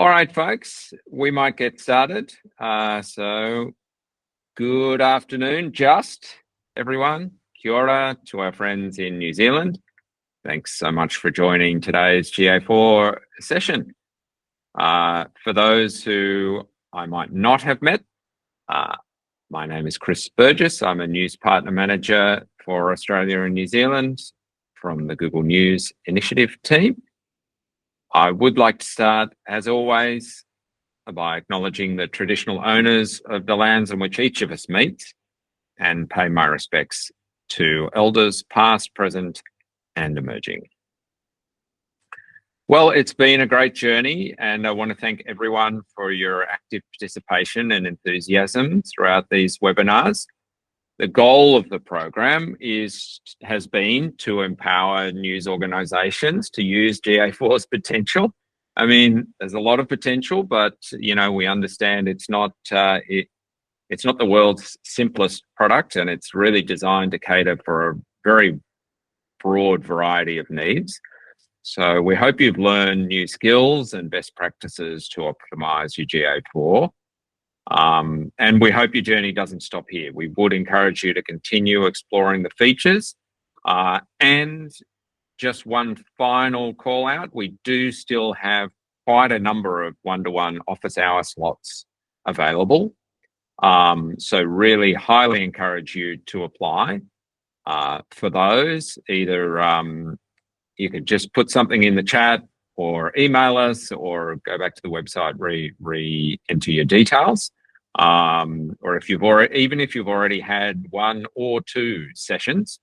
All right, folks, we might get started. So good afternoon, everyone. Kia ora to our friends in New Zealand. Thanks so much for joining today's GA4 session. For those who I might not have met, my name is Chris Burgess. I'm a News Partner Manager for Australia and New Zealand from the Google News Initiative team. I would like to start, as always, by acknowledging the traditional owners of the lands on which each of us meets and pay my respects to elders past, present, and emerging. Well, it's been a great journey, and I want to thank everyone for your active participation and enthusiasm throughout these webinars. The goal of the program has been to empower news organisations to use GA4's potential. I mean, there's a lot of potential, but we understand it's not it's not the world's simplest product, and it's really designed to cater for a very broad variety of needs. So we hope you've learned new skills and best practices to optimise your GA4. And we hope your journey doesn't stop here. We would encourage you to continue exploring the features. And just one final call out, we do still have quite a number of one-to-one office hour slots available. So really highly encourage you to apply for those. Either you could just put something in the chat or email us or go back to the website, re-enter your details. Or if you've already had one or two sessions,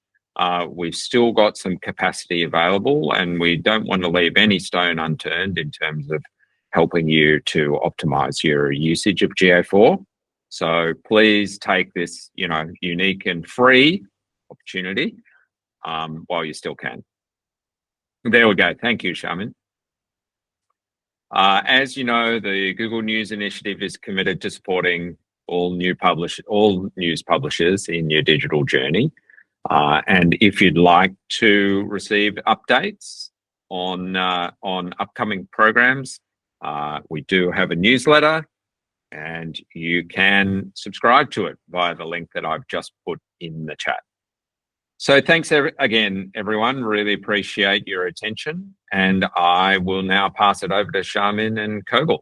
we've still got some capacity available, and we don't want to leave any stone unturned in terms of helping you to optimize your usage of GA4. So please take this, unique and free opportunity while you still can. There we go. Thank you, Shaman. As you know, the Google News Initiative is committed to supporting all news publishers in your digital journey. And if you'd like to receive updates on upcoming programs, we do have a newsletter, and you can subscribe to it via the link that I've just put in the chat. So thanks again, everyone. Really appreciate your attention. And I will now pass it over to Shamin and Kogel.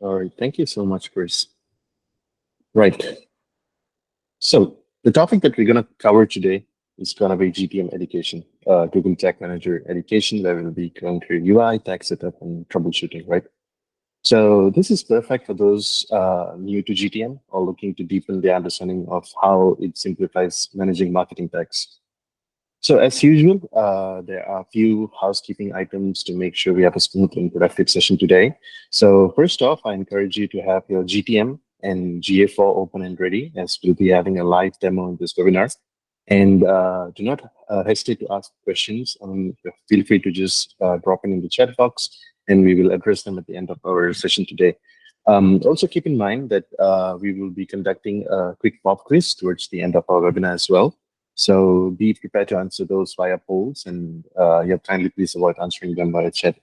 All right. Thank you so much, Chris. Right. So the topic that we're going to cover today is going to be GTM education, Google Tag Manager education, where we'll be going through UI, tag setup, and troubleshooting, right? So this is perfect for those new to GTM or looking to deepen their understanding of how it simplifies managing marketing tags. So as usual, there are a few housekeeping items to make sure we have a smooth and productive session today. So first off, I encourage you to have your GTM and GA4 open and ready, as we'll be having a live demo in this webinar. And do not hesitate to ask questions. Feel free to just drop in the chat box, and we will address them at the end of our session today. Also keep in mind that we will be conducting a quick pop quiz towards the end of our webinar as well. So be prepared to answer those via polls, and kindly please avoid answering them via chat.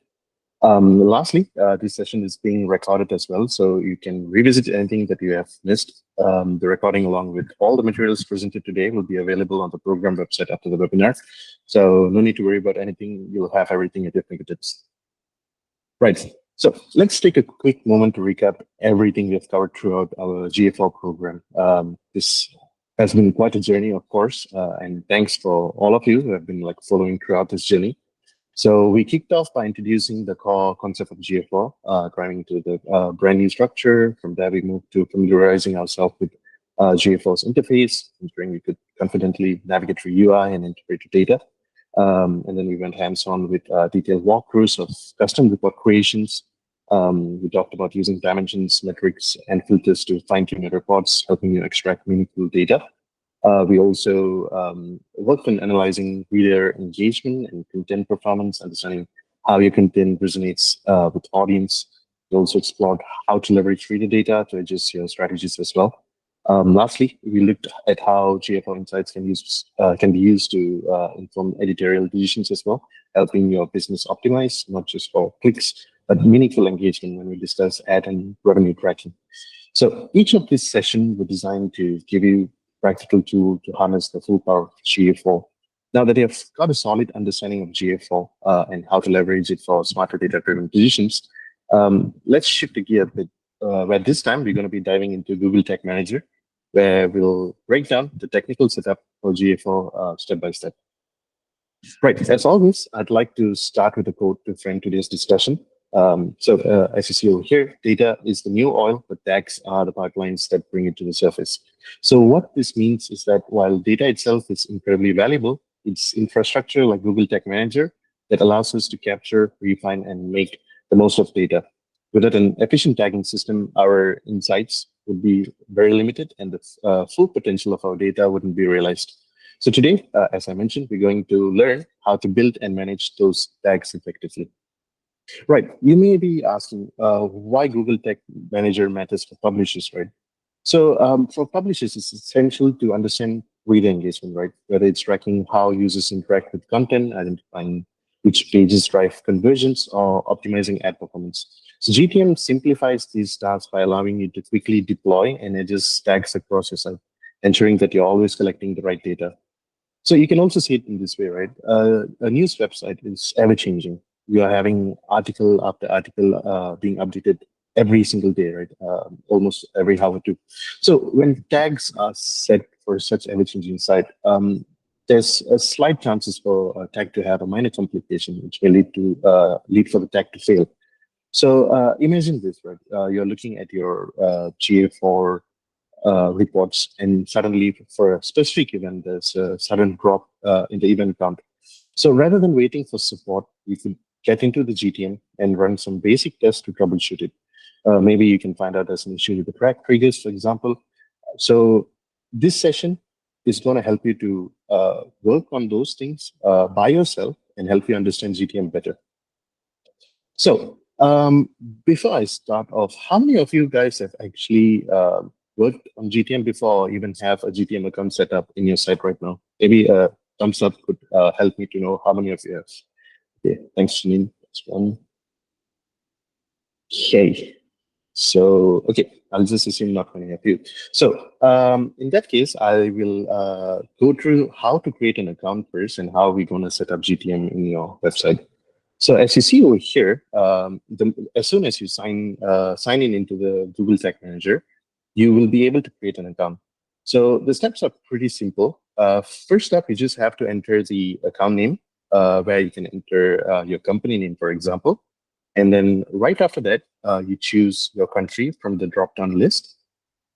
Lastly, this session is being recorded as well, so you can revisit anything that you have missed. The recording, along with all the materials presented today, will be available on the program website after the webinar. So no need to worry about anything. You'll have everything at your fingertips. Right. So let's take a quick moment to recap everything we have covered throughout our GA4 program. This has been quite a journey, of course, and thanks for all of you who have been following throughout this journey. So we kicked off by introducing the core concept of GA4, driving to the brand new structure. From there, we moved to familiarizing ourselves with GA4's interface, ensuring we could confidently navigate through UI and integrate data. And then we went hands-on with detailed walkthroughs of custom report creations. We talked about using dimensions, metrics, and filters to fine-tune your reports, helping you extract meaningful data. We also worked on analyzing reader engagement and content performance, understanding how your content resonates with audience. We also explored how to leverage reader data to adjust your strategies as well. Lastly, we looked at how GA4 insights can be used to inform editorial decisions as well, helping your business optimize, not just for clicks, but meaningful engagement when we discuss ad and revenue tracking. So each of these sessions were designed to give you practical tool to harness the full power of GA4. Now that you have got a solid understanding of GA4 and how to leverage it for smarter data-driven decisions, let's shift the gear a bit. Where this time we're going to be diving into Google Tag Manager, where we'll break down the technical setup for GA4 step by step. Right, as always, I'd like to start with a quote to frame today's discussion. As you see over here, data is the new oil, but tags are the pipelines that bring it to the surface. So what this means is that while data itself is incredibly valuable, it's infrastructure like Google Tag Manager that allows us to capture, refine, and make the most of data. Without an efficient tagging system, our insights would be very limited and the full potential of our data wouldn't be realized. So today, as I mentioned, we're going to learn how to build and manage those tags effectively. Right, you may be asking why Google Tag Manager matters for publishers, right? So for publishers, it's essential to understand reader engagement, right? Whether it's tracking how users interact with content, identifying which pages drive conversions, or optimizing ad performance. So GTM simplifies these tasks by allowing you to quickly deploy and adjust tags across your site, ensuring that you're always collecting the right data. So you can also see it in this way, right? A news website is ever-changing. We are having article after article being updated every single day, right? Almost every hour too. So when tags are set for such ever-changing site, there's a slight chances for a tag to have a minor complication, which may lead for the tag to fail. So imagine this, right? You're looking at your GA4 reports, and suddenly for a specific event, there's a sudden drop in the event count. So rather than waiting for support, you can get into the GTM and run some basic tests to troubleshoot it. Maybe you can find out there's an issue with the track triggers, for example. So this session is going to help you to work on those things by yourself and help you understand GTM better. So before I start off, how many of you guys have actually worked on GTM before, or even have a GTM account set up in your site right now? Maybe a thumbs up could help me to know how many of you have. Okay, thanks, Janine. That's one. Okay. So, okay, I'll just assume not many of you. So in that case, I will go through how to create an account first and how we're going to set up GTM in your website. So as you see over here, as soon as you sign in into the Google Tag Manager, you will be able to create an account. So the steps are pretty simple. First up, you just have to enter the account name, where you can enter your company name, for example. And then right after that, you choose your country from the drop-down list.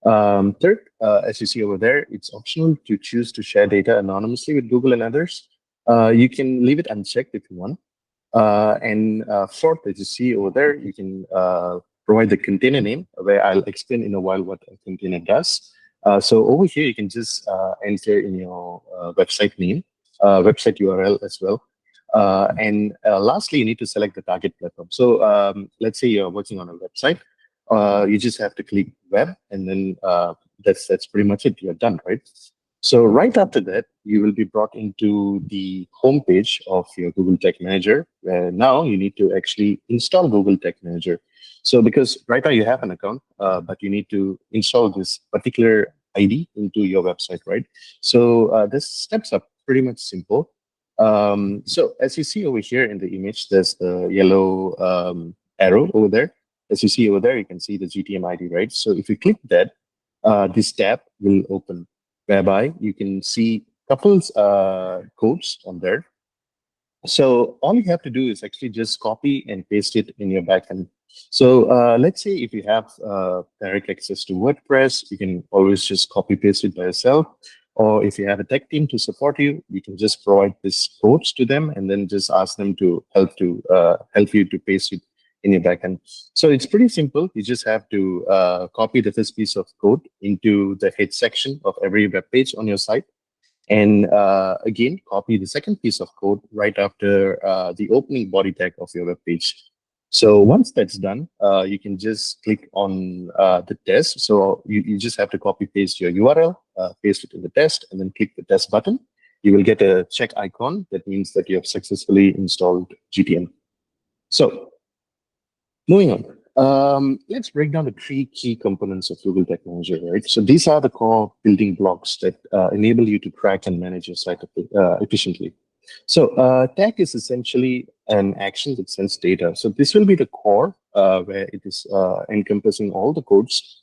Third, as you see over there, it's optional to choose to share data anonymously with Google and others. You can leave it unchecked if you want. And fourth, as you see over there, you can provide the container name, where I'll explain in a while what a container does. So over here, you can just enter in your website name, website URL as well. And lastly, you need to select the target platform. So let's say you're working on a website. You just have to click web, and then that's pretty much it. You're done, right? So right after that, you will be brought into the home page of your Google Tag Manager, where now you need to actually install Google Tag Manager. So because right now you have an account, but you need to install this particular ID into your website, right? So the steps are pretty much simple. So as you see over here in the image, there's the yellow arrow over there. As you see over there, you can see the GTM ID, right? So if you click that, this tab will open, whereby you can see couples codes on there. So all you have to do is actually just copy and paste it in your backend. So let's say if you have direct access to WordPress, you can always just copy paste it by yourself. Or if you have a tech team to support you, you can just provide these codes to them and then just ask them to help you to paste it in your backend. So it's pretty simple. You just have to copy the first piece of code into the head section of every web page on your site. And again, copy the second piece of code right after the opening body tag of your web page. So once that's done, you can just click on the test. So you just have to copy paste your URL, paste it in the test, and then click the test button. You will get a check icon. That means that you have successfully installed GTM. So Moving on. Let's break down the three key components of Google Tag Manager, right? So these are the core building blocks that enable you to track and manage your site efficiently. So tag is essentially an action that sends data. So this will be the core where it is encompassing all the codes.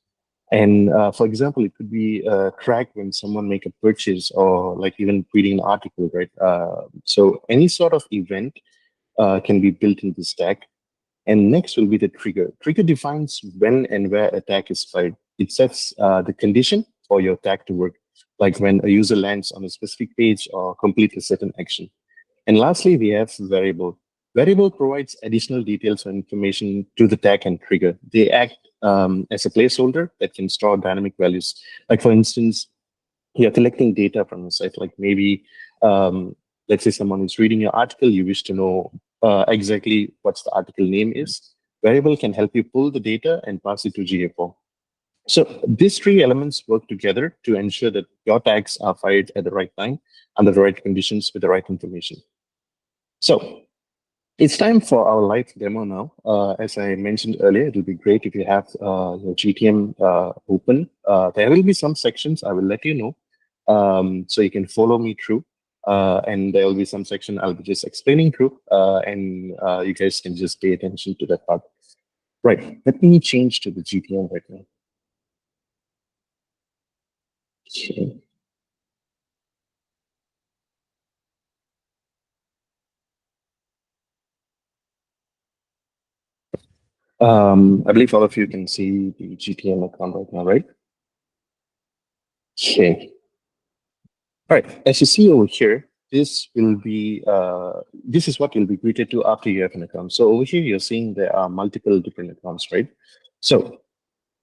And for example, it could be track when someone make a purchase or like even reading an article, right? So any sort of event can be built in this tag. And next will be the trigger. Trigger defines when and where a tag is fired. It sets the condition for your tag to work, like when a user lands on a specific page or completes a certain action. And lastly, we have variable. Variable provides additional details or information to the tag and trigger. They act as a placeholder that can store dynamic values. Like for instance, you're collecting data from a site, like maybe, let's say someone is reading your article, you wish to know exactly what's the article name is. Variable can help you pull the data and pass it to GA4. So these three elements work together to ensure that your tags are fired at the right time, under the right conditions, with the right information. So it's time for our live demo now. As I mentioned earlier, it will be great if you have your GTM open. There will be some sections I will let you know, so you can follow me through. And there will be some section I'll be just explaining through, and you guys can just pay attention to that part. Right, let me change to the GTM right now. Okay. I believe all of you can see the GTM account right now, right? Okay. All right. As you see over here, this will be this is what you'll be greeted to after you have an account. So over here, you're seeing there are multiple different accounts, right? So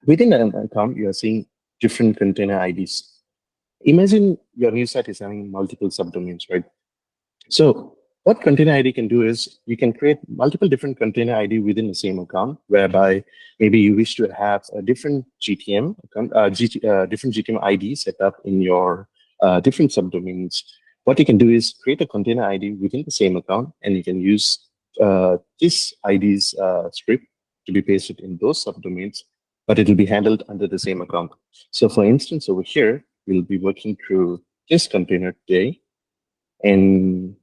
within an account, you are seeing different container IDs. Imagine your new site is having multiple subdomains, right? So what container ID can do is you can create multiple different container ID within the same account, whereby maybe you wish to have a different GTM account, different GTM ID set up in your different subdomains. What you can do is create a container ID within the same account, and you can use this ID's script to be pasted in those subdomains, but it will be handled under the same account. So for instance, over here, we'll be working through this container today. And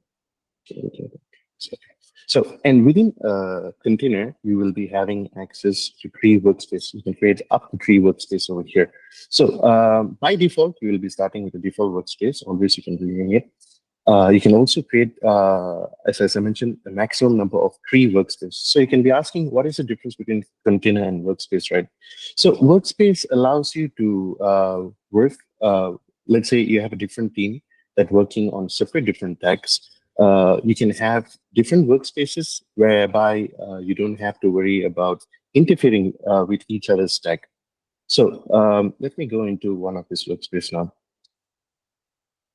so, and within a container, you will be having access to three workspaces. You can create up to three workspaces over here. So by default, you will be starting with the default workspace. Always you can rename it. You can also create, as I mentioned, a maximum number of three workspaces. So you can be asking, what is the difference between container and workspace, right? So workspace allows you to work, let's say you have a different team that working on separate different tags. You can have different workspaces whereby you don't have to worry about interfering with each other's tag. So let me go into one of this workspace now.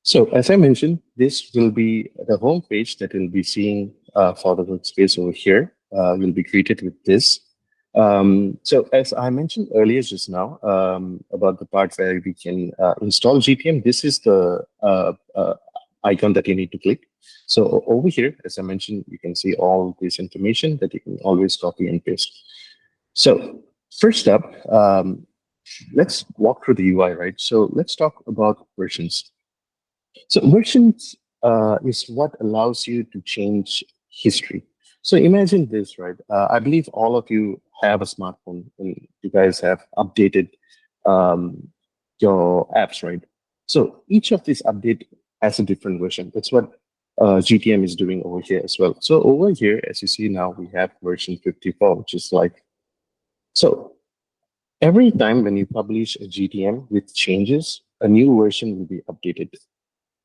So as I mentioned, this will be the home page that we'll be seeing for the workspace over here. We'll be greeted with this. So as I mentioned earlier just now about the part where we can install GTM, this is the icon that you need to click. So over here, as I mentioned, you can see all this information that you can always copy and paste. So first up, let's walk through the UI, right? So let's talk about versions. So versions is what allows you to change history. So imagine this, right? I believe all of you have a smartphone and you guys have updated your apps, right? So each of these update has a different version. That's what GTM is doing over here as well. So over here, as you see now, we have version 54, which is like, so every time when you publish a GTM with changes, a new version will be updated.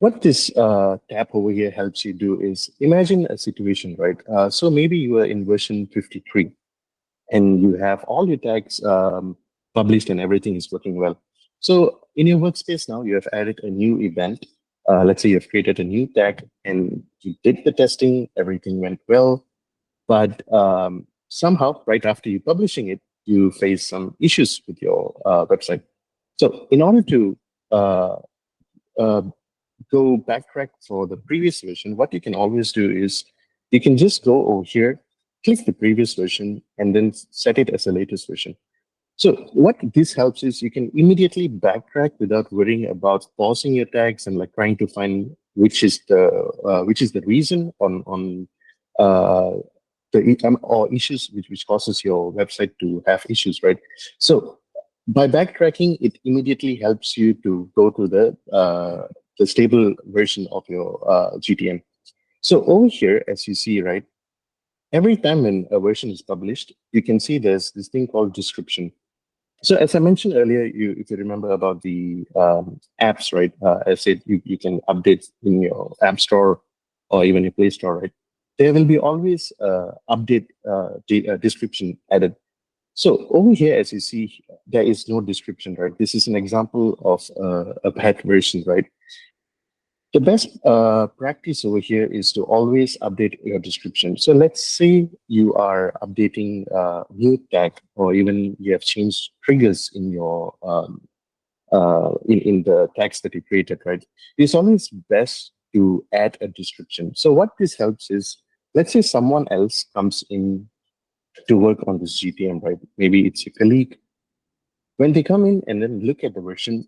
What this tab over here helps you do is imagine a situation, right? So maybe you are in version 53 and you have all your tags published and everything is working well. So in your workspace now, you have added a new event. Let's say you've created a new tag and you did the testing, everything went well, but somehow right after you publishing it, you face some issues with your website. So in order to uh, go backtrack for the previous version, what you can always do is you can just go over here click the previous version, and then set it as the latest version. So what this helps is you can immediately backtrack without worrying about pausing your tags and like trying to find which is the reason on or issues which causes your website to have issues, right? So by backtracking, it immediately helps you to go to the stable version of your GTM. So over here, as you see, right, every time when a version is published, you can see there's this thing called description. So as I mentioned earlier, if you remember about the apps, right? I said you can update in your App Store or even your Play Store, right? There will be always update description added. So over here, as you see, there is no description, right? This is an example of a bad version, right? The best practice over here is to always update your description. So let's say you are updating new tag, or even you have changed triggers in your in the tags that you created, right? It's always best to add a description. So what this helps is, let's say someone else comes in to work on this GTM, right? Maybe it's your colleague. When they come in and then look at the version,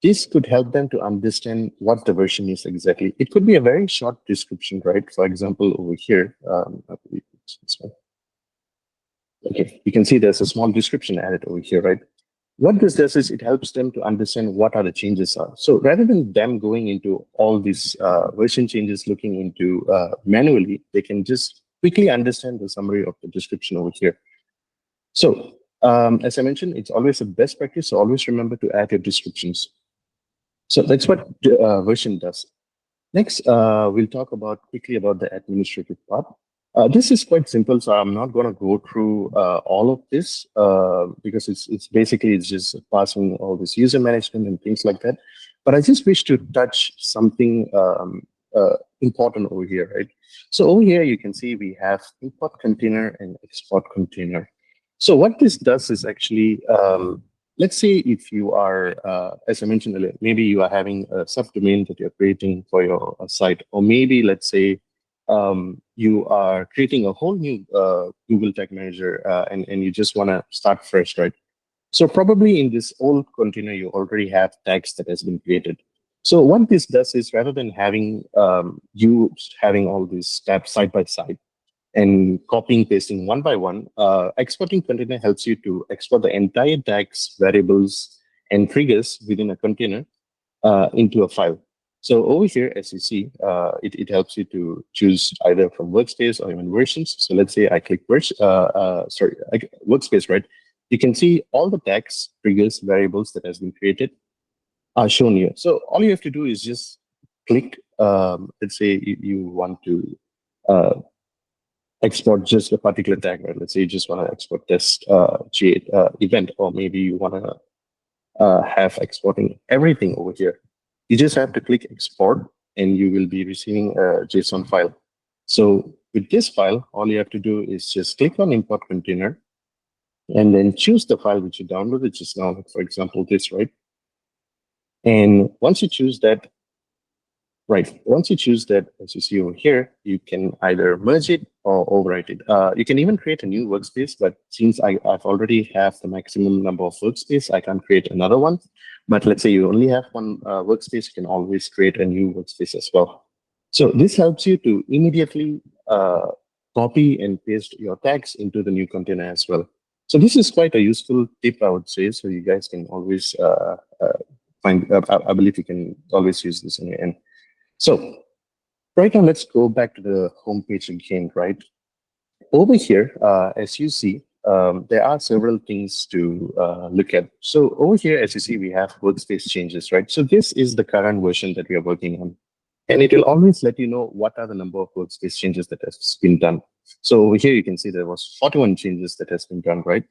this could help them to understand what the version is exactly. It could be a very short description, right? For example, over here, I believe it's this one. Okay, you can see there's a small description added over here, right? What this does is it helps them to understand what are the changes are. So rather than them going into all these version changes, looking into manually, they can just quickly understand the summary of the description over here. So as I mentioned, it's always a best practice. So always remember to add your descriptions. So that's what version does. Next, we'll talk quickly about the administrative part. This is quite simple, so I'm not going to go through all of this because it's basically just passing all this user management and things like that. But I just wish to touch something important over here, right? So over here, you can see we have import container and export container. So what this does is actually, let's say if you are, as I mentioned earlier, maybe you are having a subdomain that you're creating for your site, or maybe let's say you are creating a whole new Google Tag Manager and you just want to start fresh, right? So probably in this old container, you already have tags that has been created. So what this does is rather than having you having all these tabs side by side, and copying, pasting one by one, exporting container helps you to export the entire tags, variables, and triggers within a container into a file. So over here, as you see, it helps you to choose either from workspace or even versions. So let's say I click workspace, right? You can see all the tags, triggers, variables that has been created are shown here. So all you have to do is just click. Let's say you want to export just a particular tag, right? Let's say you just want to export this G8 event, or maybe you want to have exporting everything over here. You just have to click export and you will be receiving a JSON file. So with this file, all you have to do is just click on import container and then choose the file which you downloaded just now, like for example, this, right? And once you choose that, as you see over here, you can either merge it or overwrite it. You can even create a new workspace, but since I've already have the maximum number of workspace, I can't create another one. But let's say you only have one workspace, you can always create a new workspace as well. So this helps you to immediately copy and paste your tags into the new container as well. So this is quite a useful tip, I would say. So you guys can always find, I believe you can always use this in your end. So right now, let's go back to the home page again, right? Over here, as you see, there are several things to look at. So over here, as you see, we have workspace changes, right? So this is the current version that we are working on. And it will always let you know what are the number of workspace changes that has been done. So over here, you can see there was 41 changes that has been done, right?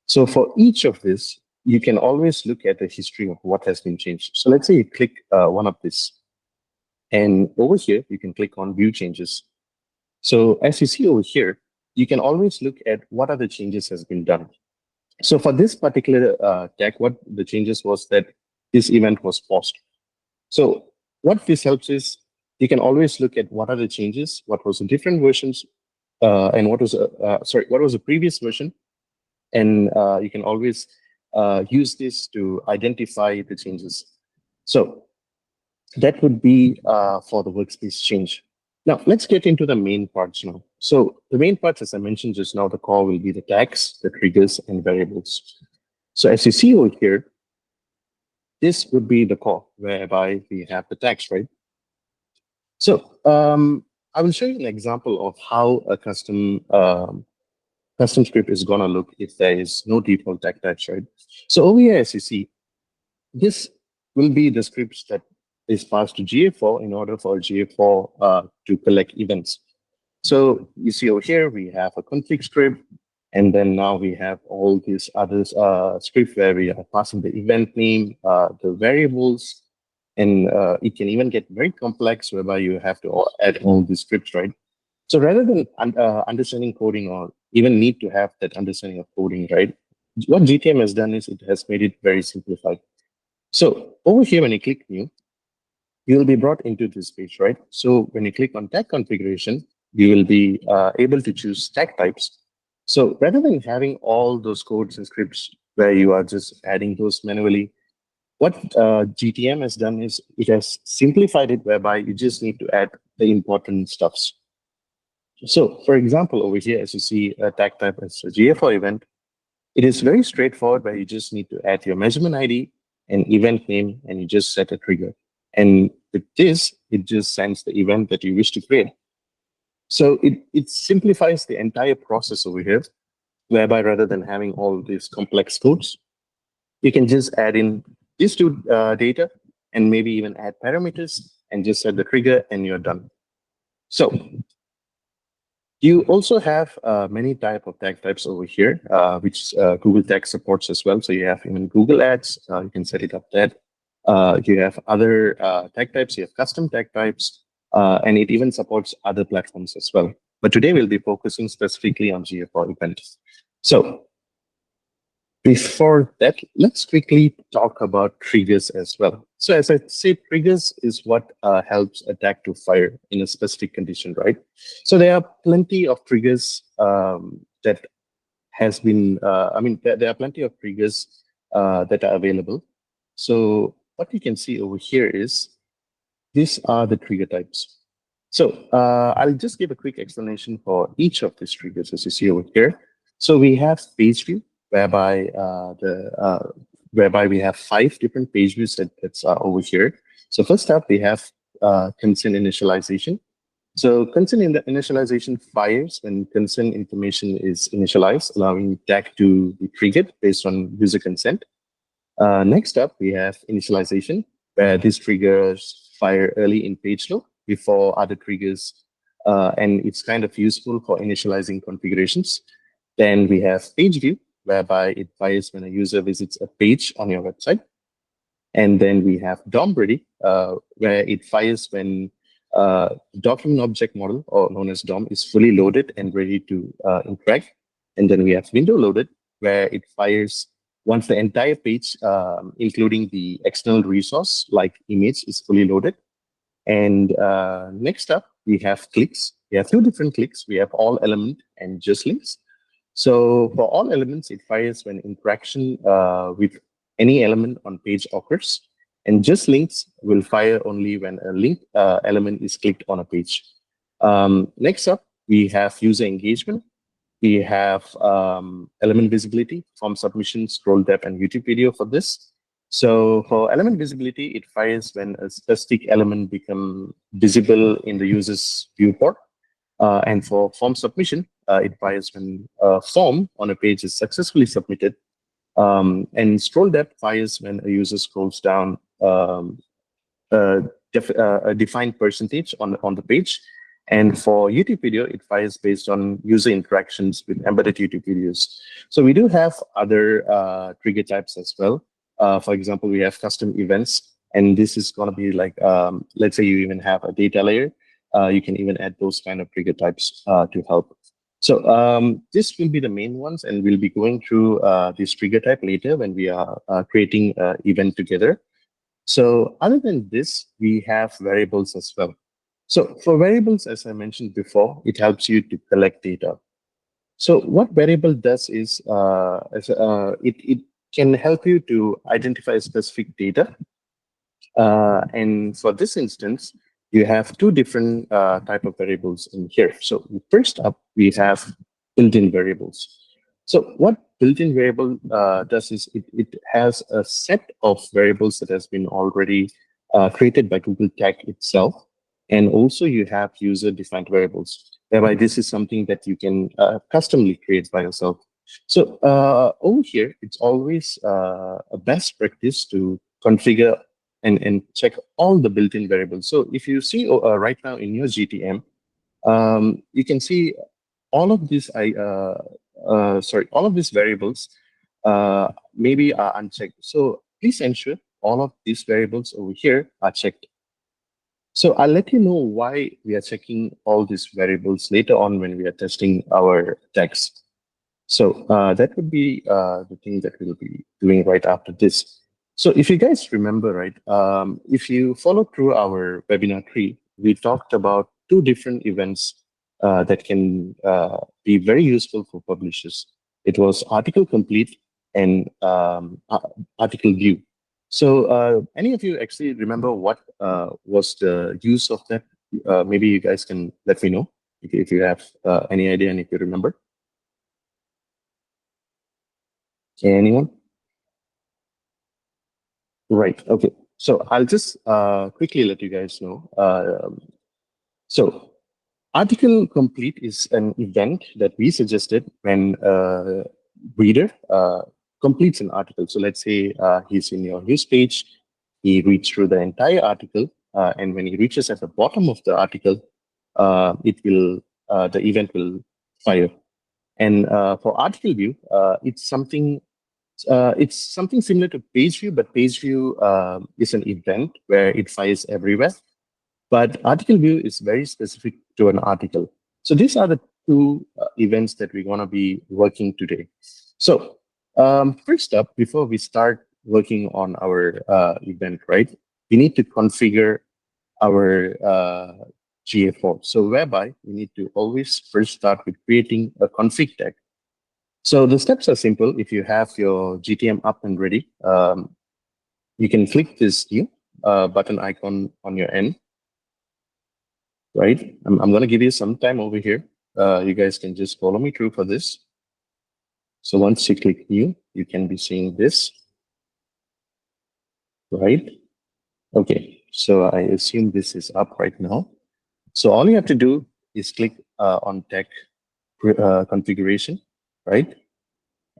So for each of this, you can always look at the history of what has been changed. So let's say you click one of this. And over here, you can click on view changes. So as you see over here, you can always look at what other changes has been done. So for this particular tag, what the changes was that this event was paused. So what this helps is you can always look at what are the changes, what was the different versions, and what was what was the previous version, and you can always use this to identify the changes. So that would be for the workspace change. Now let's get into the main parts now. So the main parts, as I mentioned just now, the core will be the tags, the triggers, and variables. So as you see over here, this would be the core whereby we have the tags, right? So I will show you an example of how a custom script is going to look if there is no default tag types, right? So over here, as you see, this will be the scripts that is passed to GA4 in order for GA4 to collect events. So you see over here, we have a config script, and then now we have all these other scripts where we are passing the event name, the variables, and it can even get very complex whereby you have to add all these scripts, right? So rather than understanding coding or even need to have that understanding of coding, right? What GTM has done is it has made it very simplified. So over here, when you click new, you will be brought into this page, right? So when you click on tag configuration, you will be able to choose tag types. So rather than having all those codes and scripts where you are just adding those manually, what GTM has done is it has simplified it whereby you just need to add the important stuffs. So for example, over here, as you see a tag type as a GA4 event, it is very straightforward where you just need to add your measurement ID and event name, and you just set a trigger. And with this, it just sends the event that you wish to create. So it simplifies the entire process over here, whereby rather than having all these complex codes, you can just add in these two data and maybe even add parameters and just set the trigger and you're done. So you also have many type of tag types over here, which Google Tag supports as well. So you have even Google Ads, you can set it up there. You have other tag types, you have custom tag types, and it even supports other platforms as well. But today we'll be focusing specifically on GA4 events. So before that, let's quickly talk about triggers as well. So as I said, triggers is what helps a tag to fire in a specific condition, right? So there are plenty of triggers that has been, there are plenty of triggers that are available. So what you can see over here is these are the trigger types. So I'll just give a quick explanation for each of these triggers as you see over here. So we have page view, whereby we have 5 different page views that's over here. So first up, we have consent initialization. So consent initialization fires when consent information is initialized, allowing tag to be triggered based on user consent. Next up, we have initialization, where these triggers fire early in page load before other triggers, and it's kind of useful for initializing configurations. Then we have page view, whereby it fires when a user visits a page on your website. And then we have DOM ready, where it fires when document object model, or known as DOM, is fully loaded and ready to interact. And then we have window loaded, where it fires once the entire page, including the external resource like image, is fully loaded. And next up, we have clicks. We have 2 different clicks. We have all element and just links. So for all elements, it fires when interaction with any element on page occurs, and just links will fire only when a link element is clicked on a page. Next up, we have user engagement. We have element visibility, form submission, scroll depth, and YouTube video for this. So for element visibility, it fires when a specific element becomes visible in the user's viewport. And for form submission, it fires when a form on a page is successfully submitted. And scroll depth fires when a user scrolls down a defined percentage on the page. And for YouTube video, it fires based on user interactions with embedded YouTube videos. So we do have other trigger types as well. For example, we have custom events, and this is going to be like, let's say you even have a data layer. You can even add those kind of trigger types to help. So this will be the main ones, and we'll be going through this trigger type later when we are creating an event together. So other than this, we have variables as well. So for variables, as I mentioned before, it helps you to collect data. So what variable does is it can help you to identify specific data. And for this instance, you have two different type of variables in here. So first up, we have built-in variables. So what built-in variable does is it has a set of variables that has been already created by Google Tag itself. And also you have user-defined variables, whereby this is something that you can customly create by yourself. So over here, it's always a best practice to configure and check all the built-in variables. So if you see right now in your GTM, you can see all of these all of these variables maybe are unchecked. So please ensure all of these variables over here are checked. So I'll let you know why we are checking all these variables later on when we are testing our text. So that would be the thing that we'll be doing right after this. So if you guys remember, right, if you follow through our webinar tree, we talked about two different events that can be very useful for publishers. It was article complete and article view. So any of you actually remember what was the use of that? Maybe you guys can let me know if you have any idea and if you remember. Anyone? Right. Okay. So I'll just quickly let you guys know. So article complete is an event that we suggested when a reader completes an article. So let's say he's in your news page, he reads through the entire article, and when he reaches at the bottom of the article, the event will fire. And for article view, it's something similar to page view, but page view is an event where it fires everywhere. But article view is very specific to an article. So these are the two events that we're going to be working today. So first up, before we start working on our event, right, we need to configure our GA4. So whereby we need to always first start with creating a config tag. So the steps are simple. If you have your GTM up and ready, you can click this new button icon on your end, right? I'm going to give you some time over here. You guys can just follow me through for this. So once you click new, you can be seeing this, right? Okay, so I assume this is up right now. So all you have to do is click on tag configuration, right?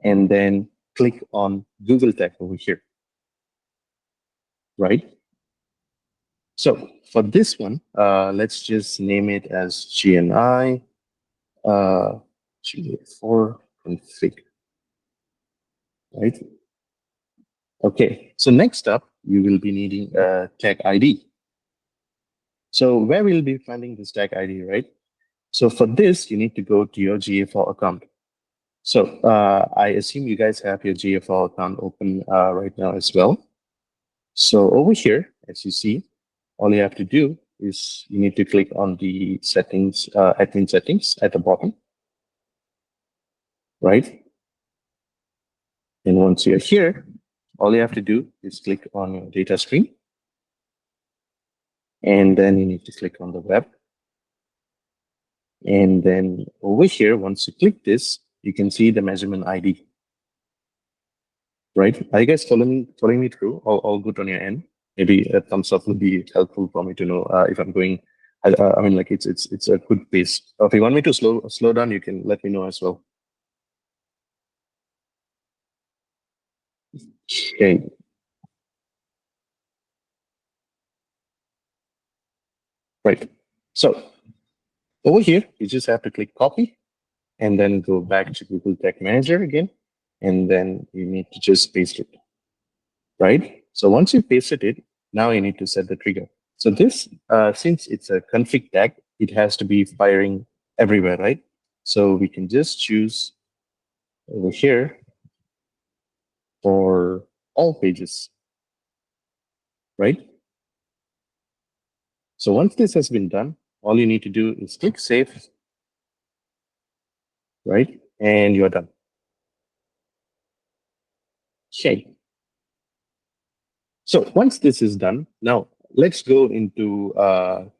And then click on Google Tag over here, right? So for this one, let's just name it as GNI GA4 config, right? Okay, so next up, you will be needing a tag ID. So where we'll be finding this tag ID, right? So for this, you need to go to your GA4 account. So I assume you guys have your GA4 account open right now as well. So over here, as you see, all you have to do is you need to click on the settings, admin settings at the bottom, right? And once you're here, all you have to do is click on your data stream. And then you need to click on the web. And then over here, once you click this, you can see the measurement ID. Right? Are you guys following me through? All good on your end? Maybe a thumbs up would be helpful for me to know if I'm going. I mean, like it's a good pace. If you want me to slow down, you can let me know as well. Okay. Right. So over here, you just have to click copy and then go back to Google Tag Manager again. And then you need to just paste it. Right? So once you pasted it, now you need to set the trigger. So this, since it's a config tag, it has to be firing everywhere, right? So we can just choose over here for all pages, right? So once this has been done, all you need to do is click save, right? And you're done. Okay. So once this is done, now let's go into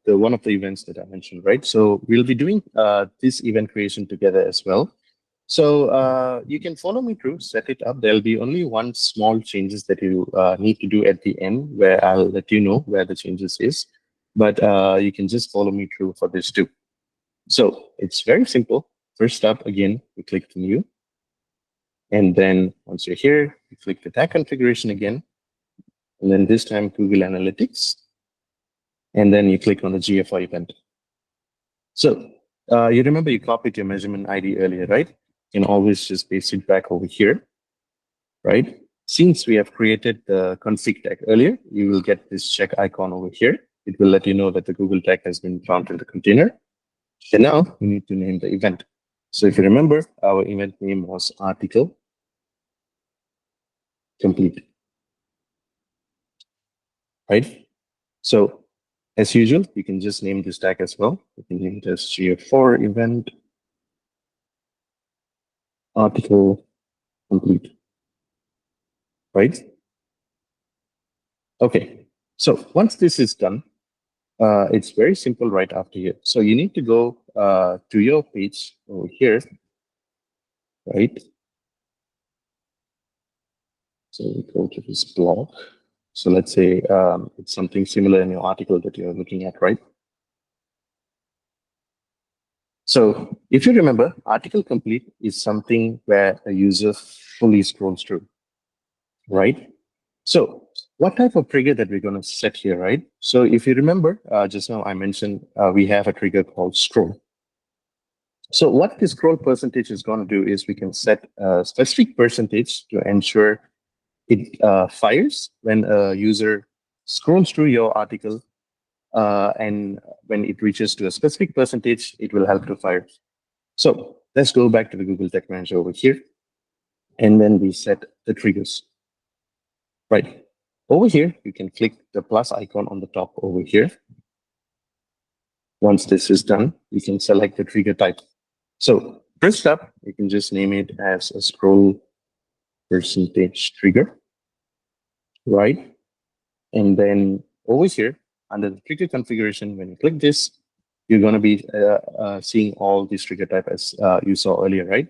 the one of the events that I mentioned, right? So we'll be doing this event creation together as well. So you can follow me through, set it up. There'll be only one small changes that you need to do at the end, where I'll let you know where the changes is. But you can just follow me through for this too. So it's very simple. First up, again, we click the new. And then once you're here, you click the tag configuration again. And then this time, Google Analytics. And then you click on the GFI event. So you remember you copied your measurement ID earlier, right? You can always just paste it back over here, right? Since we have created the config tag earlier, you will get this check icon over here. It will let you know that the Google tag has been found in the container. And now we need to name the event. So if you remember, our event name was article complete, right? So as usual, you can just name this tag as well. You can name it as GF4 event article complete, right? Okay, so once this is done, it's very simple right after here. So you need to go to your page over here, right? So we go to this blog. So let's say it's something similar in your article that you're looking at, right? So if you remember, article complete is something where a user fully scrolls through, right? So what type of trigger that we're going to set here, right? So if you remember, just now I mentioned we have a trigger called scroll. So what this scroll percentage is going to do is we can set a specific percentage to ensure it fires when a user scrolls through your article, and when it reaches to a specific percentage, it will help to fire. So let's go back to the Google Tag Manager over here, and then we set the triggers. Right. Over here, you can click the plus icon on the top over here. Once this is done, you can select the trigger type. So first up, you can just name it as a scroll percentage trigger, right? And then over here, under the trigger configuration, when you click this, you're going to be seeing all these trigger type as you saw earlier, right?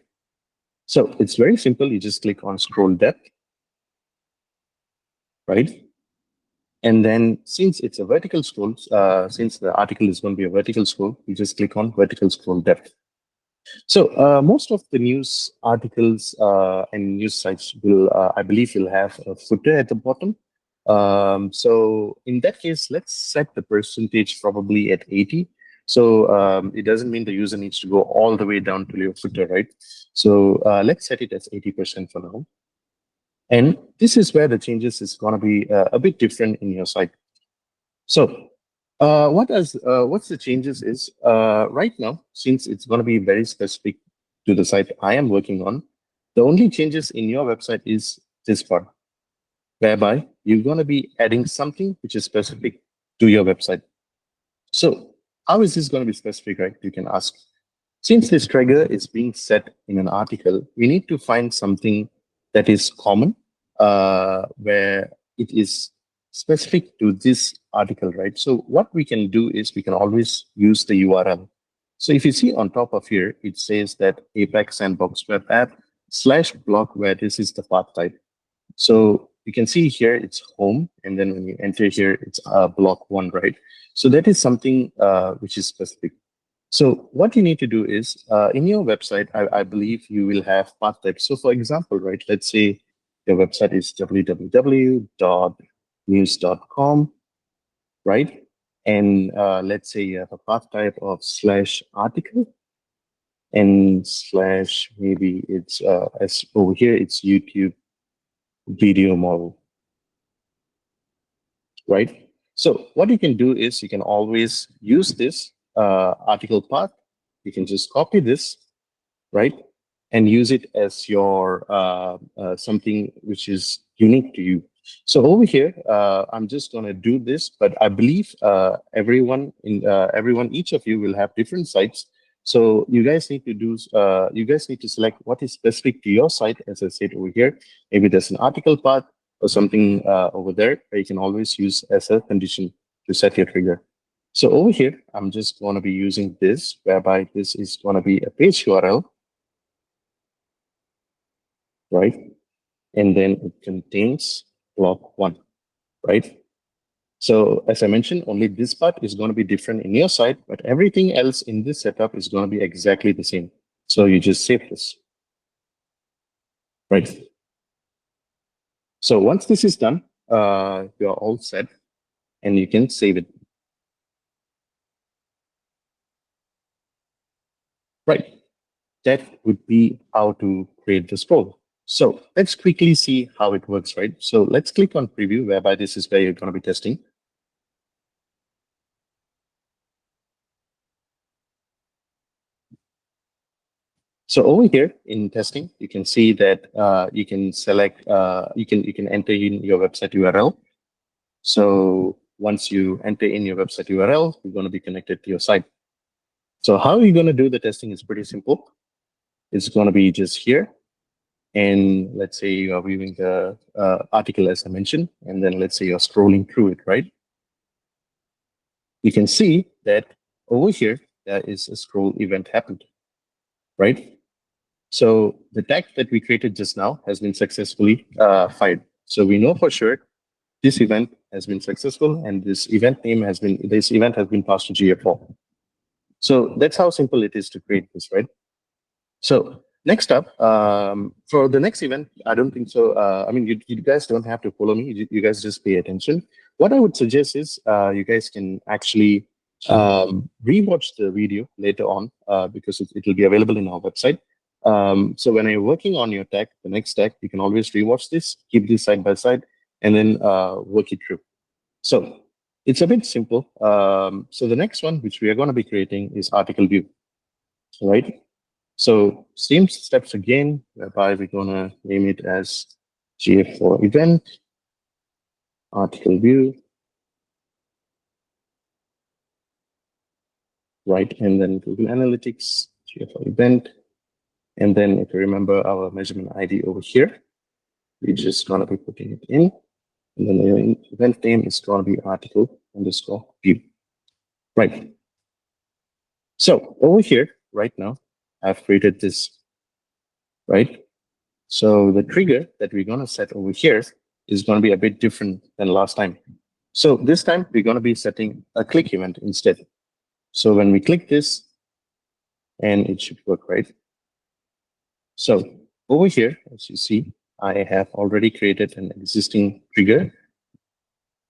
So it's very simple. You just click on scroll depth, right? And then since it's a vertical scroll, since the article is going to be a vertical scroll, you just click on vertical scroll depth. So most of the news articles and news sites will, I believe, will have a footer at the bottom. So in that case, let's set the percentage probably at 80. So it doesn't mean the user needs to go all the way down to your footer, right? So let's set it as 80% for now. And this is where the changes is going to be a bit different in your site. So what's the changes is right now, since it's going to be very specific to the site I am working on, the only changes in your website is this part, whereby you're going to be adding something which is specific to your website. So how is this going to be specific, right? You can ask. Since this trigger is being set in an article, we need to find something that is common, where it is specific to this article, right? So what we can do is we can always use the URL. So if you see on top of here, it says that Apex Sandbox Web App /blog, where this is the path type. So you can see here it's home, and then when you enter here, it's block 1, right? So that is something which is specific. So what you need to do is in your website, I believe you will have path types. So for example, right, let's say your website is www.news.com, right? And let's say you have a path type of /article and / maybe it's as over here, it's YouTube video model, right? So what you can do is you can always use this article path. You can just copy this, right? And use it as your something which is unique to you. So over here, I'm just going to do this, but I believe each of you will have different sites. So you guys need to select what is specific to your site. As I said over here, maybe there's an article path or something over there where you can always use as a condition to set your trigger. So over here, I'm just going to be using this, whereby this is going to be a page URL, right? And then it contains block 1, right? So as I mentioned, only this part is going to be different in your site, but everything else in this setup is going to be exactly the same. So you just save this, right? So once this is done, you're all set and you can save it. Right. That would be how to create the scroll. So let's quickly see how it works, right? So let's click on preview, whereby this is where you're going to be testing. So over here in testing, you can see that you can select, you can enter in your website URL. So once you enter in your website URL, you're going to be connected to your site. So how you're going to do the testing is pretty simple. It's going to be just here. And let's say you are viewing the article as I mentioned, and then let's say you're scrolling through it, right? You can see that over here, there is a scroll event happened, right? So the tag that we created just now has been successfully fired. So we know for sure this event has been successful, and this event has been passed to GA4. So that's how simple it is to create this, right? So next up, for the next event, I don't think so. I mean, you guys don't have to follow me. You guys just pay attention. What I would suggest is you guys can actually rewatch the video later on because it will be available in our website. So when you're working on your tag, the next tag, you can always rewatch this, keep this side by side, and then work it through. So it's a bit simple. So the next one, which we are going to be creating, is article view, right? So same steps again, whereby we're going to name it as GA4 event, article view, right? And then Google Analytics, GA4 event. And then if you remember our measurement ID over here, we're just going to be putting it in. And then the event name is going to be article_view, right? So over here, right now, I've created this, right? So the trigger that we're going to set over here is going to be a bit different than last time. So this time we're going to be setting a click event instead. So when we click this, and it should work, right? So over here, as you see, I have already created an existing trigger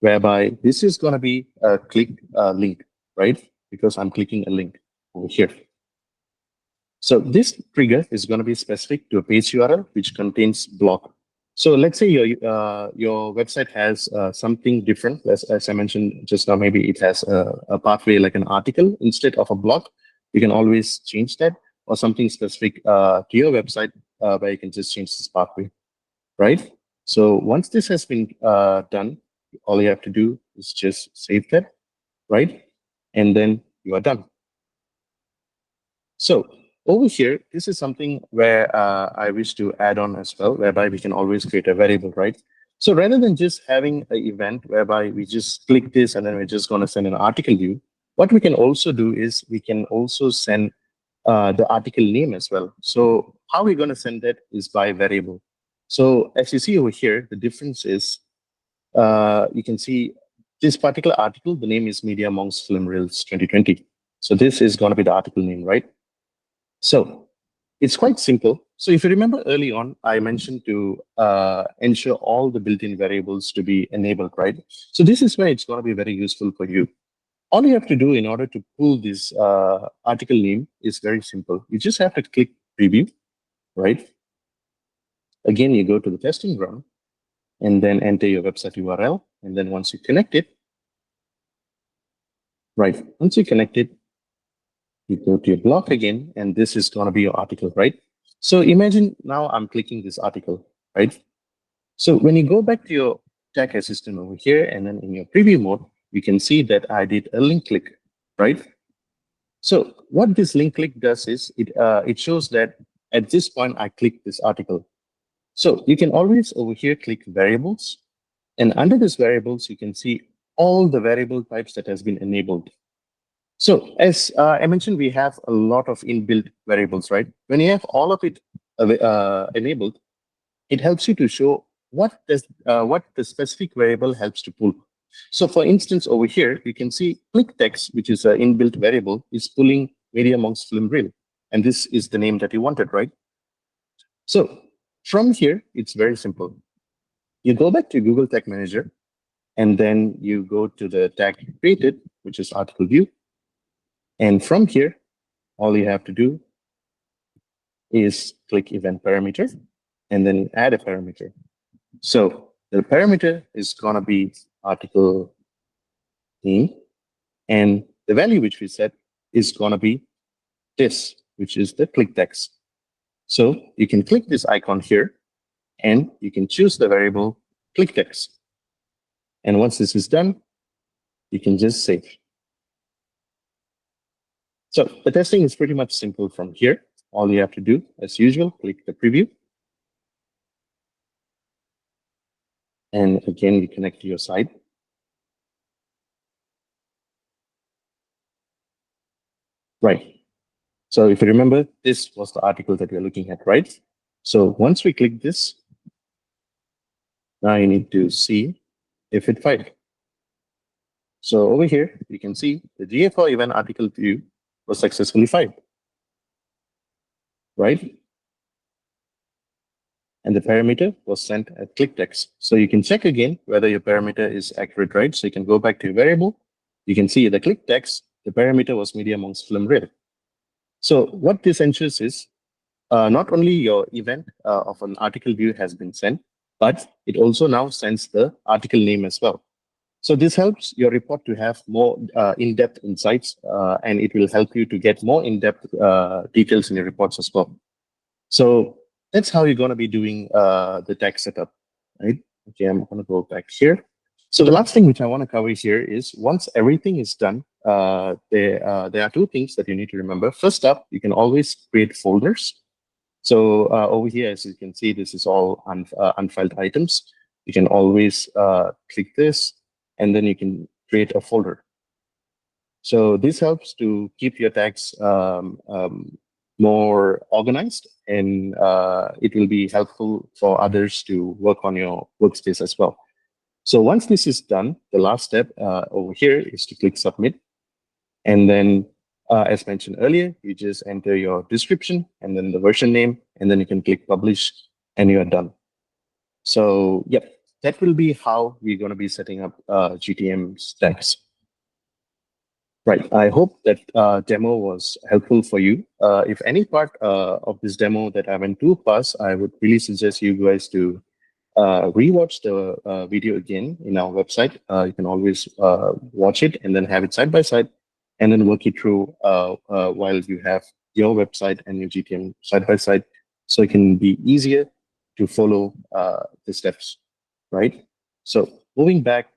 whereby this is going to be a click link, right? Because I'm clicking a link over here. So this trigger is going to be specific to a page URL which contains block. So let's say your website has something different. As I mentioned just now, maybe it has a pathway like an article instead of a block. You can always change that, or something specific to your website where you can just change this pathway, right? So once this has been done, all you have to do is just save that, right? And then you are done. So over here, this is something where I wish to add on as well, whereby we can always create a variable, right? So rather than just having an event whereby we just click this and then we're just going to send an article view, what we can also do is we can also send the article name as well. So how we're going to send that is by variable. So as you see over here, the difference is you can see this particular article, the name is Media Monks Film Reels 2020. So this is going to be the article name, right? So it's quite simple. So if you remember early on, I mentioned to ensure all the built-in variables to be enabled, right? So this is where it's going to be very useful for you. All you have to do in order to pull this article name is very simple. You just have to click preview, right? Again, you go to the testing ground and then enter your website URL. And then once you connect it, right? Once you connect it, you go to your blog again, and this is going to be your article, right? So imagine now I'm clicking this article, right? So when you go back to your tag assistant over here, and then in your preview mode, you can see that I did a link click, right? So what this link click does is it shows that at this point I click this article. So you can always over here click variables, and under this variables you can see all the variable types that has been enabled. So as I mentioned, we have a lot of inbuilt variables, right? When you have all of it enabled, it helps you to show what the specific variable helps to pull. So for instance, over here, you can see click text, which is an inbuilt variable, is pulling media monks film reel. And this is the name that you wanted, right? So from here, it's very simple. You go back to Google Tag Manager, and then you go to the tag created, which is article view. And from here, all you have to do is click event parameter, and then add a parameter. So the parameter is going to be article name, and the value which we set is going to be this, which is the click text. So you can click this icon here, and you can choose the variable click text. And once this is done, you can just save. So the testing is pretty much simple from here. All you have to do, as usual, click the preview. And again, you connect to your site. Right. So if you remember, this was the article that we're looking at, right? So once we click this, now you need to see if it fired. So over here, you can see the GA4 event article view was successfully fired, right? And the parameter was sent at click text. So you can check again whether your parameter is accurate, right? So you can go back to your variable. You can see the click text, the parameter was media monks film reel. So what this ensures is not only your event of an article view has been sent, but it also now sends the article name as well. So this helps your report to have more in-depth insights, and it will help you to get more in-depth details in your reports as well. So that's how you're going to be doing the tag setup, right? Okay, I'm going to go back here. So the last thing which I want to cover here is once everything is done, there are two things that you need to remember. First up, you can always create folders. So over here, as you can see, this is all unfiled items. You can always click this, and then you can create a folder. So this helps to keep your tags more organized, and it will be helpful for others to work on your workspace as well. So once this is done, the last step over here is to click submit. And then, as mentioned earlier, you just enter your description and then the version name, and then you can click publish, and you are done. So, yep, that will be how we're going to be setting up GTM stacks. Right. I hope that demo was helpful for you. If any part of this demo that I went too fast, I would really suggest you guys to rewatch the video again in our website. You can always watch it and then have it side by side, and then work it through while you have your website and your GTM side by side, so it can be easier to follow the steps, right? So moving back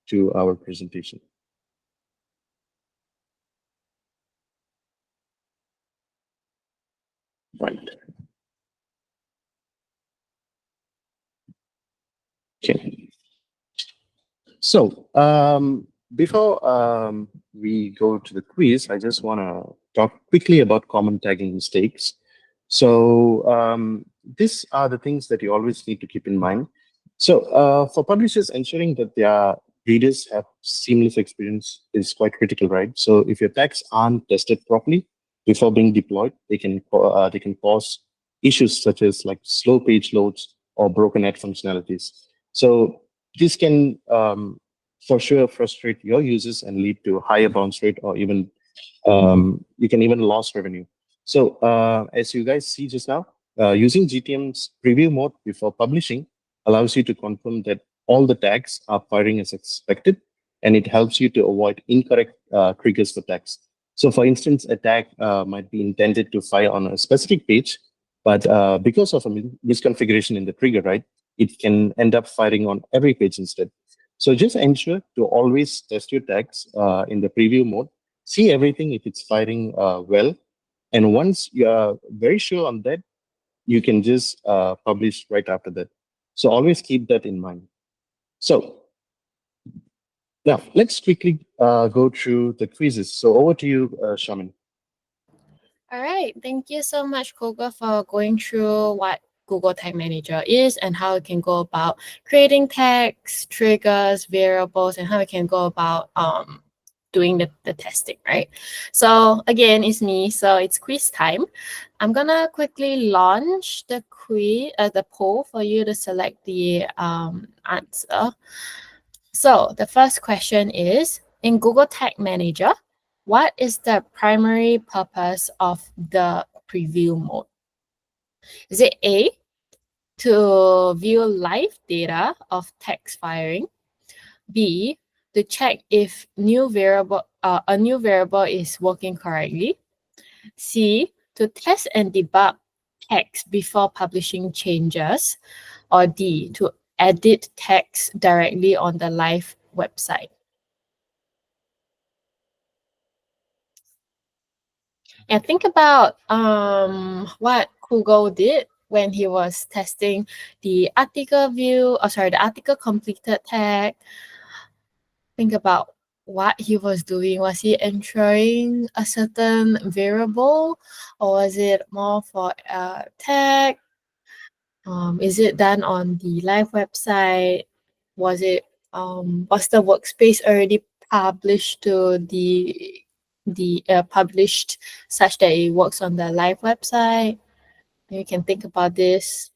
to our presentation. Right. Okay. So before we go to the quiz, I just want to talk quickly about common tagging mistakes. So these are the things that you always need to keep in mind. So for publishers, ensuring that their readers have seamless experience is quite critical, right? So if your tags aren't tested properly before being deployed, they can cause issues such as like slow page loads or broken ad functionalities. So this can for sure frustrate your users and lead to higher bounce rate, or even you can even lose revenue. So as you guys see just now, using GTM's preview mode before publishing allows you to confirm that all the tags are firing as expected, and it helps you to avoid incorrect triggers for tags. So for instance, a tag might be intended to fire on a specific page, but because of a misconfiguration in the trigger, right, it can end up firing on every page instead. So just ensure to always test your tags in the preview mode, see everything if it's firing well. And once you are very sure on that, you can just publish right after that. So always keep that in mind. So now let's quickly go through the quizzes. So over to you, Shaman. All right. Thank you so much, Koga, for going through what Google Tag Manager is and how it can go about creating tags, triggers, variables, and how it can go about doing the testing, right? So again, it's me. So it's quiz time. I'm gonna quickly launch the quiz, the poll for you to select the answer. So the first question is, in Google Tag Manager, what is the primary purpose of the preview mode? Is it A, to view live data of text firing? B, to check if a new variable is working correctly? C, to test and debug text before publishing changes? Or D, to edit text directly on the live website? And think about what Google did when he was testing the article view, the article completed tag. Think about what he was doing. Was he entering a certain variable, or was it more for a tag? Is it done on the live website? Was the workspace already published to the published such that it works on the live website? You can think about this.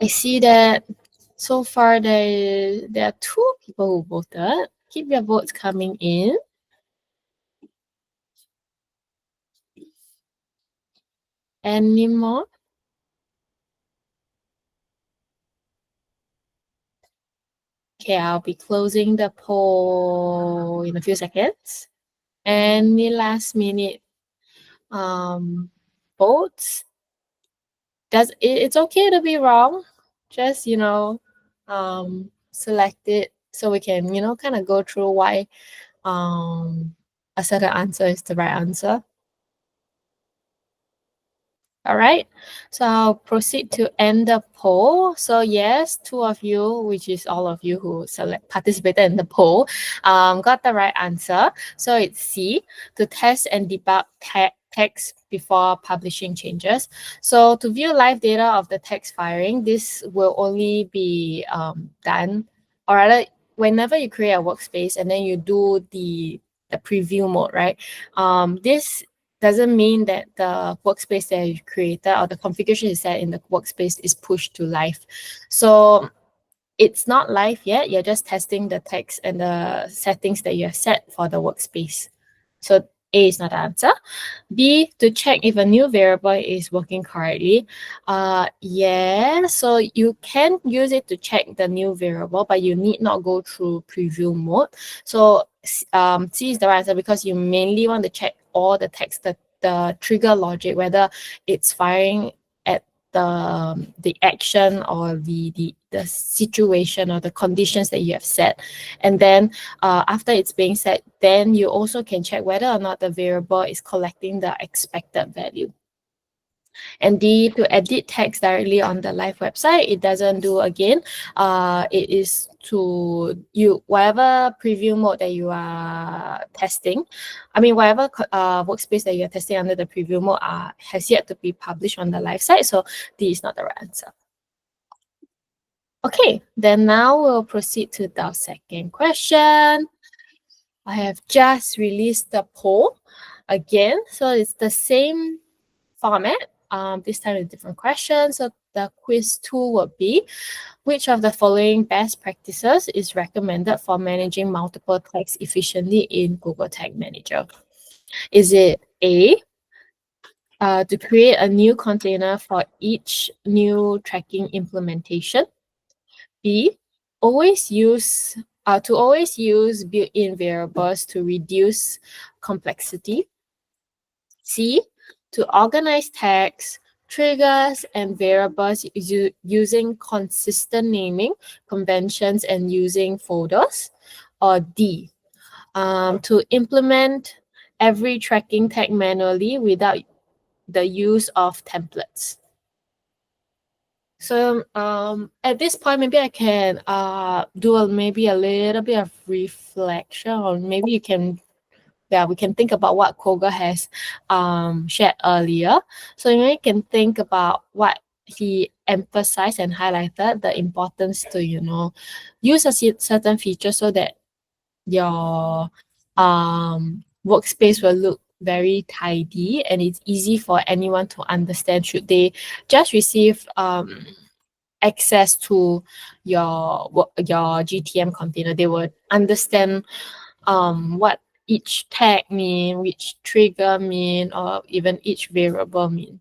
I see that so far there are 2 people who voted. Keep your votes coming in. Any more? Okay, I'll be closing the poll in a few seconds. Any last minute votes? It's okay to be wrong. Just select it so we can kind of go through why a certain answer is the right answer. All right, so I'll proceed to end the poll. So yes, 2 of you, which is all of you who participated in the poll, got the right answer. So it's C, to test and debug text before publishing changes. So to view live data of the text firing, this will only be done, or rather, whenever you create a workspace and then you do the preview mode, right? This doesn't mean that the workspace that you created or the configuration you set in the workspace is pushed to live. So it's not live yet. You're just testing the text and the settings that you have set for the workspace. So A is not the answer. B, to check if a new variable is working correctly. Yeah, so you can use it to check the new variable, but you need not go through preview mode. So C is the right answer because you mainly want to check all the text, the trigger logic, whether it's firing at the action or the situation or the conditions that you have set. And then after it's being set, then you also can check whether or not the variable is collecting the expected value. And D, to edit text directly on the live website, it doesn't do again. It is to whatever preview mode that you are testing. I mean, whatever workspace that you are testing under the preview mode has yet to be published on the live site. So D is not the right answer. Okay, then now we'll proceed to the second question. I have just released the poll again. So it's the same format. This time with different questions. So the quiz 2 would be, which of the following best practices is recommended for managing multiple tags efficiently in Google Tag Manager? Is it A, to create a new container for each new tracking implementation? B, always use built-in variables to reduce complexity? C, to organize tags triggers and variables using consistent naming conventions and using folders, or D, to implement every tracking tag manually without the use of templates. So at this point, maybe I can do maybe a little bit of reflection, or maybe you can, we can think about what Koga has shared earlier. So you can think about what he emphasized and highlighted, the importance to, use a certain feature so that your workspace will look very tidy and it's easy for anyone to understand should they just receive access to your GTM container. They would understand what each tag mean, which trigger mean, or even each variable mean.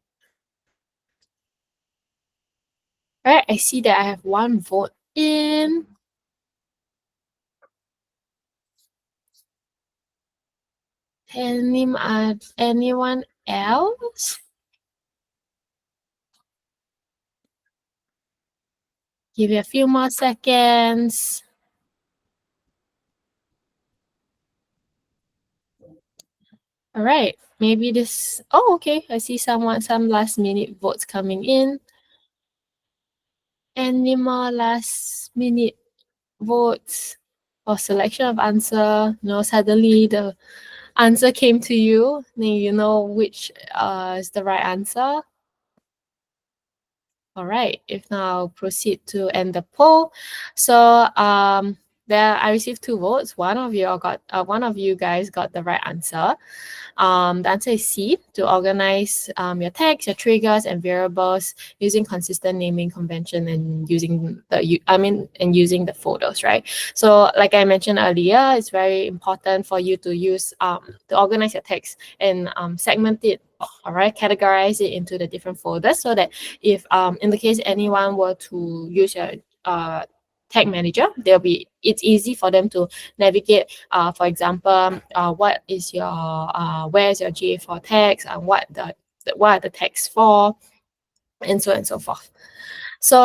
All right, I see that I have one vote in. Anyone else? Give it a few more seconds. All right, maybe this, oh, okay, I see some last minute votes coming in. Any more last minute votes or selection of answer? Suddenly the answer came to you, then you know which is the right answer. All right, if now I'll proceed to end the poll. So there I received 2 votes. One of you guys got the right answer. The answer is C, to organize your tags, your triggers, and variables using consistent naming convention and using the folders, right? So like I mentioned earlier, it's very important for you to use to organize your tags and segment it, all right, categorize it into the different folders so that if in the case anyone were to use your tag manager, it's easy for them to navigate. For example, what is your where's your GA4 tags, and what are the tags for, and so on and so forth. So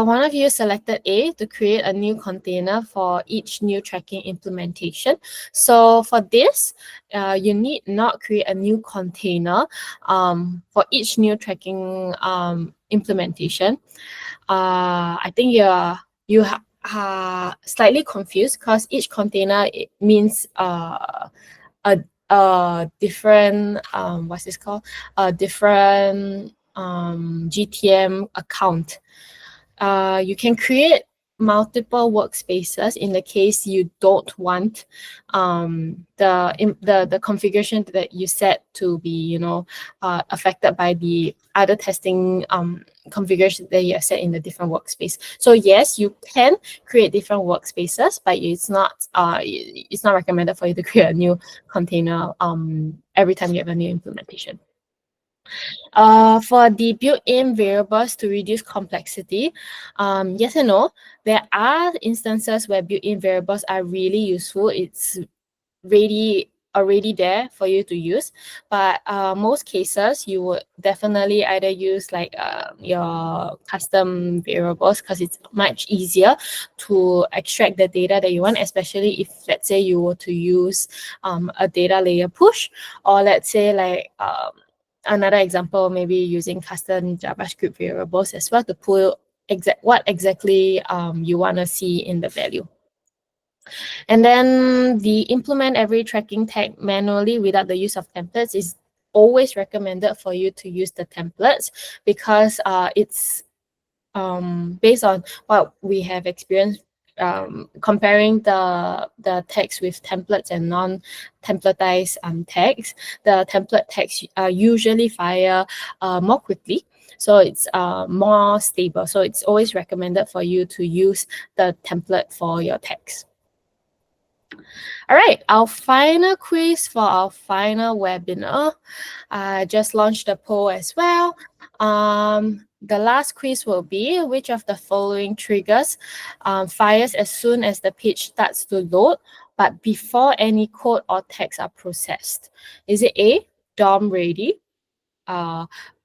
one of you selected A, to create a new container for each new tracking implementation. So for this, you need not create a new container for each new tracking implementation. I think you are slightly confused because each container, it means a different what's this called, a different GTM account. You can create multiple workspaces in the case you don't want the configuration that you set to be affected by the other testing configuration that you have set in the different workspace. So yes, you can create different workspaces, but it's not recommended for you to create a new container every time you have a new implementation. For the built-in variables to reduce complexity, yes and no. There are instances where built-in variables are really useful. It's already there for you to use, but most cases you would definitely either use like your custom variables, because it's much easier to extract the data that you want, especially if, let's say, you were to use a data layer push, or let's say like another example, maybe using custom JavaScript variables as well to pull what exactly you want to see in the value. And then the implement every tracking tag manually without the use of templates is always recommended for you to use the templates, because it's based on what we have experienced comparing the tags with templates and non-templatized tags. The template tags usually fire more quickly, so it's more stable. So it's always recommended for you to use the template for your tags. All right, our final quiz for our final webinar. I just launched the poll as well. The last quiz will be, which of the following triggers fires as soon as the page starts to load, but before any code or text are processed? Is it A, DOM ready,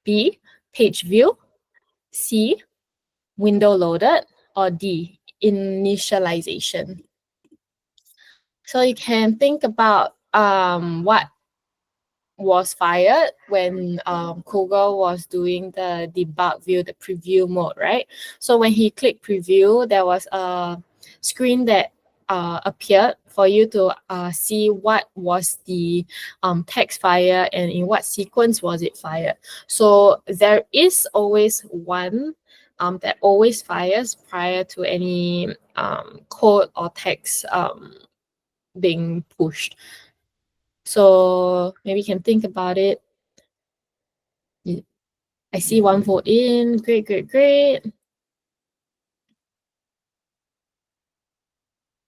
B, page view, C, window loaded, or D, initialization. So you can think about what was fired when Google was doing the debug view, the preview mode, right? So when he clicked preview, there was a screen that appeared for you to see what was the text fired and in what sequence was it fired. So there is always one that always fires prior to any code or text being pushed. So maybe you can think about it. I see one vote in. Great, great, great.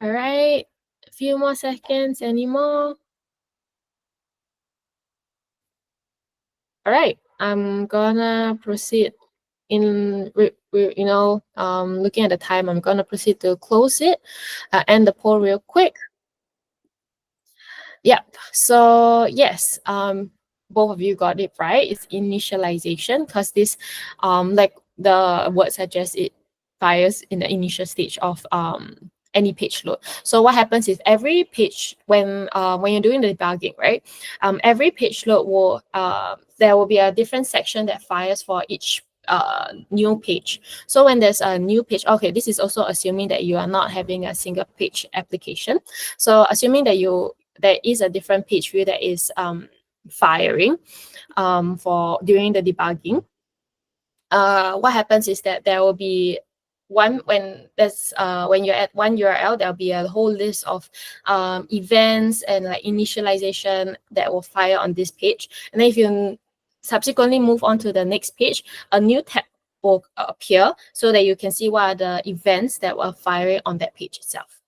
All right. A few more seconds. Any more? All right. I'm gonna proceed looking at the time, I'm gonna proceed to close it, end the poll real quick. Yep. So yes, both of you got it right. It's initialization because this, like the word suggests, it fires in the initial stage of any page load. So what happens is every page when you're doing the debugging, right? Every page load will there will be a different section that fires for each new page. So when there's a new page, okay, this is also assuming that you are not having a single page application. So assuming that there is a different page view that is firing for during the debugging. What happens is that there will be when you're at one URL, there'll be a whole list of events and like initialization that will fire on this page. And then if you subsequently move on to the next page, a new tab will appear so that you can see what are the events that were firing on that page itself.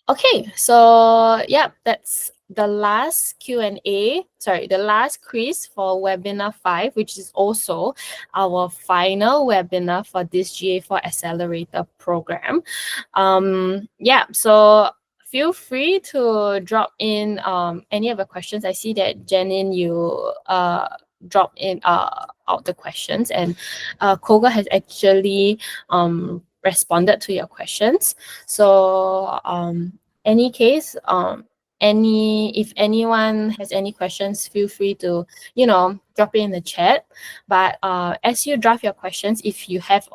Okay, so yeah, that's the last Q&A, the last quiz for webinar 5, which is also our final webinar for this GA4 Accelerator program. Yeah, so feel free to drop in any of the questions. I see that Janine, you dropped in out the questions, and Koga has actually responded to your questions. So any case, if anyone has any questions, feel free to drop it in the chat. But as you draft your questions, if you have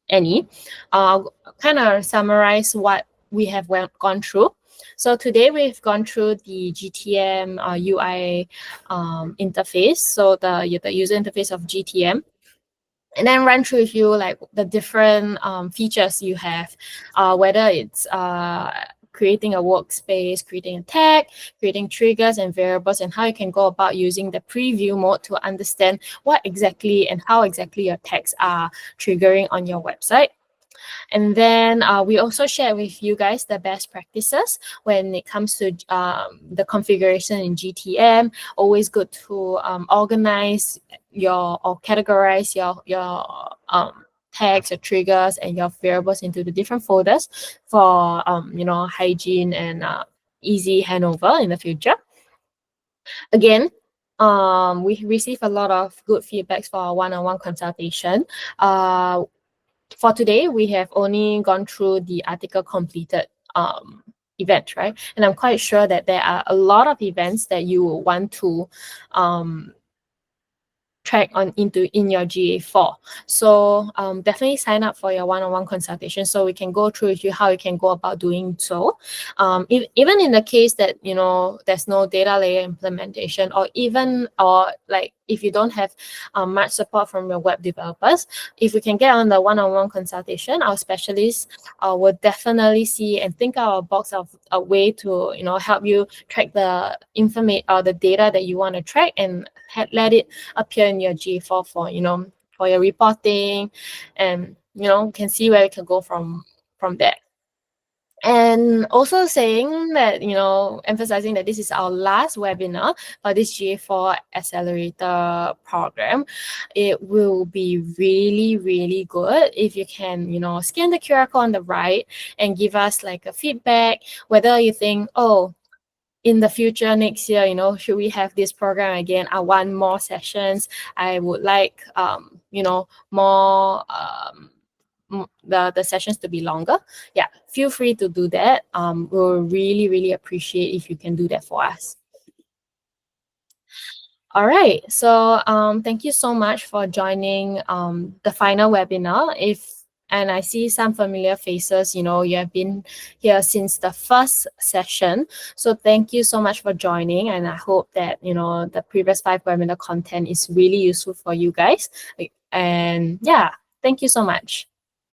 any, kind of summarize what we have gone through. So today we've gone through the GTM UI interface, so the user interface of GTM. And then run through with you like the different features you have, whether it's creating a workspace, creating a tag, creating triggers and variables, and how you can go about using the preview mode to understand what exactly and how exactly your tags are triggering on your website. And then we also share with you guys the best practices when it comes to the configuration in GTM. Always good to organize or categorize your tags, your triggers, and your variables into the different folders for hygiene and easy handover in the future. Again, we receive a lot of good feedbacks for our one-on-one consultation. For today, we have only gone through the article completed event, right? And I'm quite sure that there are a lot of events that you will want to track in your GA4. So definitely sign up for your one-on-one consultation so we can go through with you how you can go about doing so. Even in the case that there's no data layer implementation, or like if you don't have much support from your web developers, if we can get on the one-on-one consultation, our specialists will definitely see and think out of a box of a way to help you track the information or the data that you want to track and let it appear in your GA4 for your reporting, and can see where we can go from there. And also saying that, emphasizing that this is our last webinar for this GA4 Accelerator program. It will be really, really good if you can, scan the QR code on the right and give us like a feedback, whether you think, oh, in the future next year, you know, should we have this program again, I want more sessions, I would like you know, more the sessions to be longer, yeah, feel free to do that. We'll really appreciate if you can do that for us. All right, so thank you so much for joining the final webinar. And I see some familiar faces, you know, you have been here since the first session. So thank you so much for joining. And I hope that, you know, the previous 5 webinar content is really useful for you guys. And yeah, thank you so much.